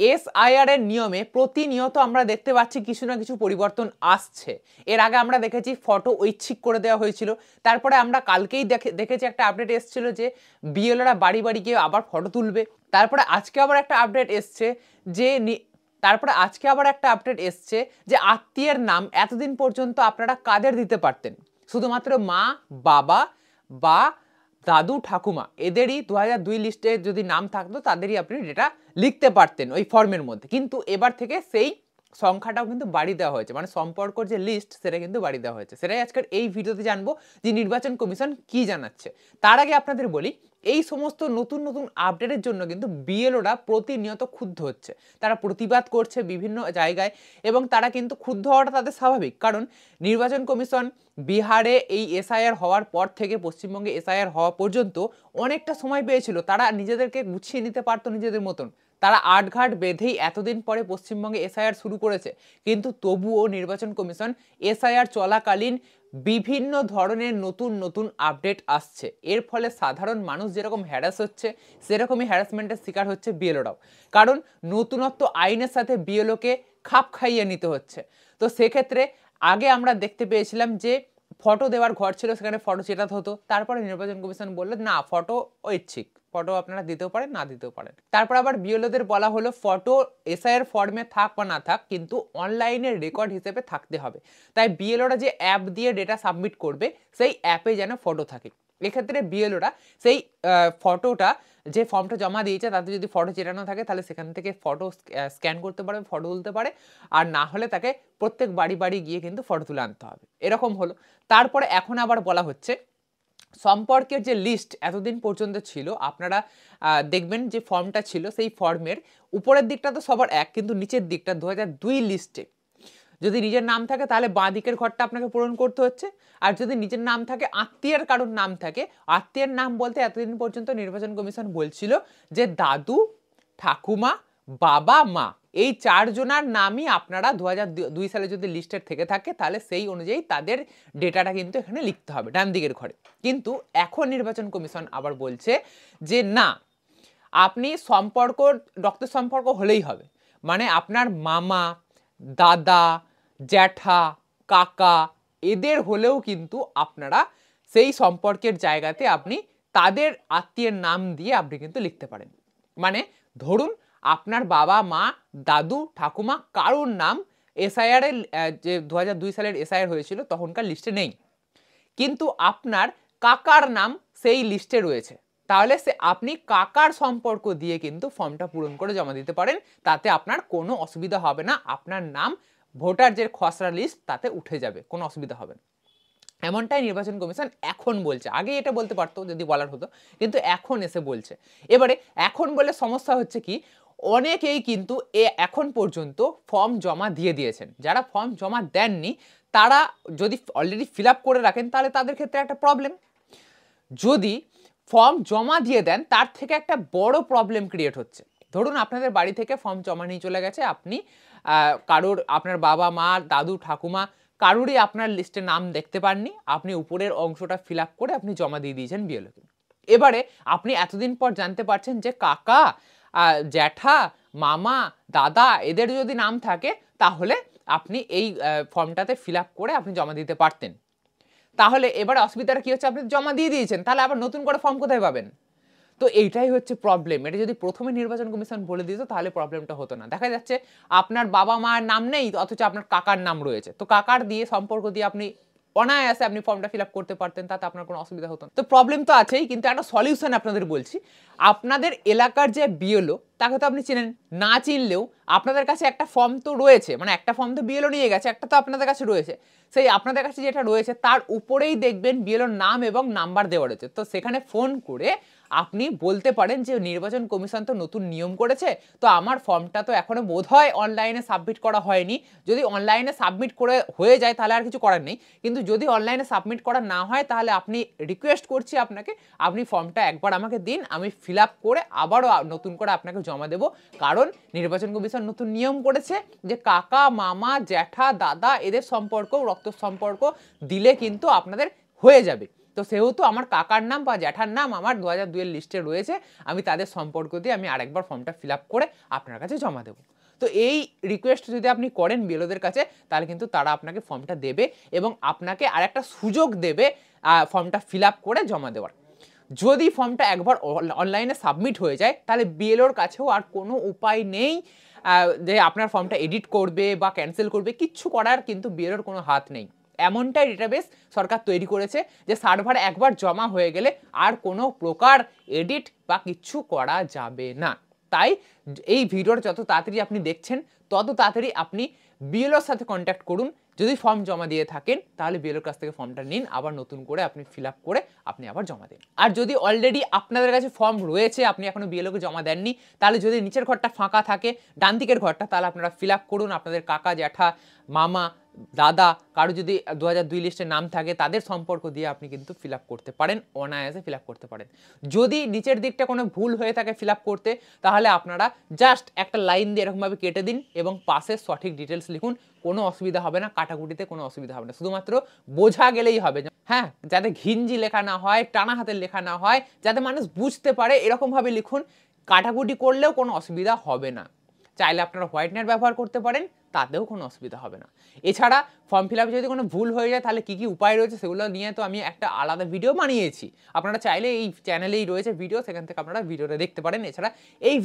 SIR এর নিয়মে প্রতিনিয়ত আমরা দেখতে পাচ্ছি কিছু না কিছু পরিবর্তন আসছে। এর আগে আমরা দেখেছি ফটো ঐচ্ছিক করে দেওয়া হয়েছিল। তারপরে আমরা কালকেই দেখেছি একটা আপডেট এসেছিল যে বিএলওরা বাড়ি বাড়ি গিয়ে আবার ফটো তুলবে। তারপরে আজকে আবার একটা আপডেট এসছে যে আত্মীয়ের নাম এতদিন পর্যন্ত আপনারা কাদের দিতে পারতেন, শুধুমাত্র মা, বাবা বা দাদু, ঠাকুমা এদেরই 2002 লিস্টে যদি নাম থাকতো তাদেরই আপনি ডেটা লিখতে পারতেন ওই ফর্মের মধ্যে। কিন্তু এবার থেকে সেই সংখ্যাটাও কিন্তু বাড়িয়ে দেওয়া হয়েছে, মানে সম্পর্কর যে লিস্ট সেটা কিন্তু বাড়িয়ে দেওয়া হয়েছে। সেটাই আজকের এই ভিডিওতে জানবো যে নির্বাচন কমিশন কি জানাচ্ছে। তার আগে আপনাদের বলি, এই সমস্ত নতুন নতুন আপডেটের জন্য কিন্তু বিএলওরা প্রতিনিয়ত ক্ষুব্ধ হচ্ছে, তারা প্রতিবাদ করছে বিভিন্ন জায়গায় এবং তারা কিন্তু ক্ষুব্ধ হওয়াটা তাদের স্বাভাবিক। কারণ নির্বাচন কমিশন বিহারে এই এসআইআর হওয়ার পর থেকে পশ্চিমবঙ্গে এসআইআর হওয়া পর্যন্ত অনেকটা সময় পেয়েছিল, তারা নিজেদেরকে গুছিয়ে নিতে পারতো নিজেদের মতন। তারা আটঘাট বেঁধেই এতদিন পরে পশ্চিমবঙ্গে এসআইআর শুরু করেছে, কিন্তু তবুও নির্বাচন কমিশন এসআইআর চলাকালীন বিভিন্ন ধরনের নতুন নতুন আপডেট আসছে। এর ফলে সাধারণ মানুষ যেরকম হ্যারাস হচ্ছে সেরকমই হ্যারাসমেন্টের শিকার হচ্ছে বিএলওরাও। কারণ নতুনত্ব আইনের সাথে বিএলওকে খাপ খাইয়ে নিতে হচ্ছে। তো সেক্ষেত্রে আগে আমরা দেখতে পেয়েছিলাম যে ফটো দেওয়ার ঘর ছিল, সেখানে ফটো চেটাতে হতো। তারপরে নির্বাচন কমিশন বললো না, ফটো ঐচ্ছিক, ফটো আপনারা দিতেও পারেন না দিতেও পারেন। তারপর আবার বিএলওদের বলা হলো ফটো এসআইআর ফর্মে থাক বা না থাক কিন্তু অনলাইনে রেকর্ড হিসেবে থাকতে হবে। তাই বিএলওরা যে অ্যাপ দিয়ে ডেটা সাবমিট করবে সেই অ্যাপে যেন ফটো থাকে। এক্ষেত্রে বিএলওরা সেই ফটোটা, যে ফর্মটা জমা দিয়েছে তাতে যদি ফটো চেটানো থাকে তাহলে সেখান থেকে ফটো স্ক্যান করতে পারবে, ফটো তুলতে পারে। আর না হলে তাকে প্রত্যেক বাড়ি বাড়ি গিয়ে কিন্তু ফটো তুলে আনতে হবে, এরকম হলো। তারপরে এখন আবার বলা হচ্ছে সম্পর্কের যে লিস্ট এতদিন পর্যন্ত ছিল, আপনারা দেখবেন যে ফর্মটা ছিল সেই ফর্মের উপরের দিকটা তো সবার এক, কিন্তু নিচের দিকটা 2002 লিস্টে যদি নিজের নাম থাকে তাহলে বাঁ দিকের ঘরটা আপনাকে পূরণ করতে হচ্ছে। আর যদি নিজের নাম থাকে, আত্মীয়ের কারোর নাম থাকে, আত্মীয়ের নাম বলতে এতদিন পর্যন্ত নির্বাচন কমিশন বলছিল যে দাদু, ঠাকুমা, বাবা, মা, এই চারজনার নামই আপনারা 2002 সালে যদি লিস্টের থেকে থাকে তাহলে সেই অনুযায়ী তাদের ডেটাটা কিন্তু এখানে লিখতে হবে ডান দিকের ঘরে। কিন্তু এখন নির্বাচন কমিশন আবার বলছে যে না, আপনি সম্পর্ক, রক্তের সম্পর্ক হলেই হবে, মানে আপনার মামা, দাদা, জ্যাঠা, কাকা এদের হলেও কিন্তু আপনারা সেই সম্পর্কের জায়গাতে আপনি তাদের আত্মীয়ের নাম দিয়ে আপনি কিন্তু লিখতে পারেন। মানে ধরুন আপনার বাবা, মা, দাদু, ঠাকুমা কারোর নাম এসআইআর এর যে 2002 সালের এসআইআর হয়েছিল তখনকার লিস্টে নেই, কিন্তু আপনার কাকার নাম সেই লিস্টে রয়েছে, তাহলে আপনি কাকার সম্পর্ক দিয়ে কিন্তু ফর্মটা পূরণ করে জমা দিতে পারেন। তাতে আপনার কোনো অসুবিধা হবে না, আপনার নাম ভোটার যে খসড়া লিস্ট তাতে উঠে যাবে, কোনো অসুবিধা হবে না। এমনটাই নির্বাচন কমিশন এখন বলছে। আগে এটা বলতে পারতো যদি বলার হতো, কিন্তু এখন এসে বলছে। এবারে এখন বলে সমস্যা হচ্ছে কি, অনেকেই কিন্তু এখন পর্যন্ত ফর্ম জমা দিয়ে দিয়েছেন। যারা ফর্ম জমা দেননি তারা যদি অলরেডি ফিল আপ করে রাখেন তাহলে তাদের ক্ষেত্রে একটা প্রবলেম। যদি ফর্ম জমা দিয়ে দেন তার থেকে একটা বড় প্রবলেম ক্রিয়েট হচ্ছে। ধরুন আপনাদের বাড়ি থেকে ফর্ম জমা নিয়ে চলে গেছে, আপনি কারোর, আপনার বাবা, মা, দাদু, ঠাকুমা কারোরই আপনার লিস্টে নাম দেখতে পাননি, আপনি উপরের অংশটা ফিল আপ করে আপনি জমা দিয়ে দিয়েছেন বিএলওকে। এবারে আপনি এতদিন পর জানতে পারছেন যে কাকা, জ্যাঠা, মামা, দাদা এদের যদি নাম থাকে তাহলে আপনি এই ফর্মটাতে ফিল আপ করে আপনি জমা দিতে পারতেন। তাহলে এবার অসুবিধাটা কি হচ্ছে, আপনি জমা দিয়ে দিয়েছেন, তাহলে আবার নতুন করে ফর্ম কোথায় পাবেন? তো এইটাই হচ্ছে প্রবলেম। এটা যদি প্রথমে নির্বাচন কমিশন বলে দিত তাহলে প্রবলেমটা হতো না। দেখা যাচ্ছে আপনার বাবা মার নাম নেই অথচ আপনার কাকার নাম রয়েছে, তো কাকার দিয়ে সম্পর্ক দিয়ে আপনি অনায়াসে আপনি ফর্মটা ফিল আপ করতে পারতেন, তাতে আপনার কোনো অসুবিধা হতো না। তো প্রবলেম তো আছেই, কিন্তু একটা সলিউশন আপনাদের বলছি। আপনাদের এলাকার যে বিএলও তাকে তো আপনি চেনেন, না চিনলেও আপনাদের কাছে একটা ফর্ম তো রয়েছে, মানে একটা ফর্ম তো বিএলও নিয়ে গেছে, একটা তো আপনাদের কাছে রয়েছে। সেই আপনাদের কাছে যেটা রয়েছে তার উপরেই দেখবেন বিএলওর নাম এবং নাম্বার দেওয়া রয়েছে। তো সেখানে ফোন করে আপনি বলতে পারেন যে নির্বাচন কমিশন তো নতুন নিয়ম করেছে, তো আমার ফর্মটা তো এখনো বোধহয় অনলাইনে সাবমিট করা হয়নি। যদি অনলাইনে সাবমিট করে হয়ে যায় তাহলে আর কিছু করার নেই, কিন্তু যদি অনলাইনে সাবমিট করা না হয় তাহলে আপনি, রিকোয়েস্ট করছি আপনাকে, আপনি ফর্মটা একবার আমাকে দিন, আমি ফিল আপ করে আবারও নতুন করে আপনাকে জমা দেবো। কারণ নির্বাচন কমিশন নতুন নিয়ম করেছে যে কাকা, মামা, জ্যাঠা, দাদা এদের সম্পর্ক, রক্ত সম্পর্ক দিলে কিন্তু আপনাদের হয়ে যাবে। তো তো সেহেতু আমার কাকার নাম বা জ্যাঠার নাম আমার 2002 এর লিস্টে রয়েছে, আমি তাদের সম্পর্ক দিয়ে আমি আরেকবার ফর্মটা ফিল আপ করে আপনার কাছে জমা দেবো। তো এই রিকোয়েস্ট যদি আপনি করেন বিএলওদের কাছে, তাহলে কিন্তু তারা আপনাকে ফর্মটা দেবে এবং আপনাকে আরেকটা সুযোগ দেবে ফর্মটা ফিল আপ করে জমা দেওয়ার। যদি ফর্মটা একবার অনলাইনে সাবমিট হয়ে যায়, তাহলে বিএলওর কাছেও আর কোনো উপায় নেই যে আপনার ফর্মটা এডিট করবে বা ক্যান্সেল করবে, কিচ্ছু করার কিন্তু বিএলওর কোনো হাত নেই। এমনটাই ডেটাবেস সরকার তৈরি করেছে যে সার্ভার একবার জমা হয়ে গেলে আর কোনো প্রকার এডিট বা কিচ্ছু করা যাবে না। তাই এই ভিডিওটা যত তাড়াতাড়ি আপনি দেখছেন, তত তাড়াতাড়ি আপনি বিএলওর সাথে কন্ট্যাক্ট করুন। যদি ফর্ম জমা দিয়ে থাকেন, তাহলে বিএলওর কাছ থেকে ফর্মটা নিন, আবার নতুন করে আপনি ফিল আপ করে আপনি আবার জমা দিন। আর যদি অলরেডি আপনাদের কাছে ফর্ম রয়েছে, আপনি এখনো বিএলওকে জমা দেননি, তাহলে যদি নিচের ঘরটা ফাঁকা থাকে, ডান দিকের ঘরটা, তাহলে আপনারা ফিল আপ করুন। আপনাদের কাকা, জ্যাঠা, মামা, দাদা, কারো যদি 2002 লিস্টে নাম থাকে, তাদের সম্পর্ক দিয়ে আপনি কিন্তু ফিল আপ করতে পারেন, অনায়াসে ফিল আপ করতে পারেন। যদি নিচের দিকটা কোনো ভুল হয়ে থাকে ফিল আপ করতে, তাহলে আপনারা জাস্ট একটা লাইন দিয়ে এরকমভাবে কেটে দিন এবং পাশে সঠিক ডিটেলস লিখুন। কোনো অসুবিধা হবে না, কাটাকুটিতে কোনো অসুবিধা হবে না, শুধুমাত্র বোঝা গেলেই হবে। হ্যাঁ, যাতে ঘিঞ্জি লেখা না হয়, টানা হাতের লেখা না হয়, যাতে মানুষ বুঝতে পারে, এরকমভাবে লিখুন। কাটাকুটি করলেও কোনো অসুবিধা হবে না। চাইলে আপনারা হোয়াইটনার ব্যবহার করতে পারেন, তাতেও কোনো অসুবিধা হবে না। এছাড়া ফর্ম ফিল আপে যদি কোনো ভুল হয়ে যায়, তাহলে কী কী উপায় রয়েছে সেগুলো নিয়ে তো আমি একটা আলাদা ভিডিও বানিয়েছি। আপনারা চাইলে এই চ্যানেলেই রয়েছে ভিডিও, সেখান থেকে আপনারা ভিডিওটা দেখতে পারেন। এছাড়া এই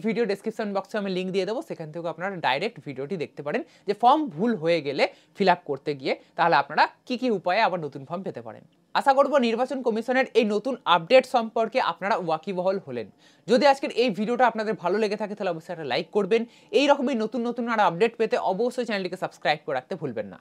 ভিডিও ডেসক্রিপশন বক্সে আমি লিঙ্ক দিয়ে দেবো, সেখান থেকেও আপনারা ডাইরেক্ট ভিডিওটি দেখতে পারেন যে ফর্ম ভুল হয়ে গেলে ফিল আপ করতে গিয়ে তাহলে আপনারা কী কী উপায়ে আবার নতুন ফর্ম পেতে পারেন। আশা করব নির্বাচন কমিশনের এই নতুন আপডেট সম্পর্কে আপনারা ওয়াকিবহল হলেন। যদি আজকের এই ভিডিওটা আপনাদের ভালো লেগে থাকে, তাহলে অবশ্যই একটা লাইক করবেন। এই রকমই নতুন নতুন আর আপডেট পেতে অবশ্যই চ্যানেলটিকে সাবস্ক্রাইব করে রাখতে ভুলবেন না।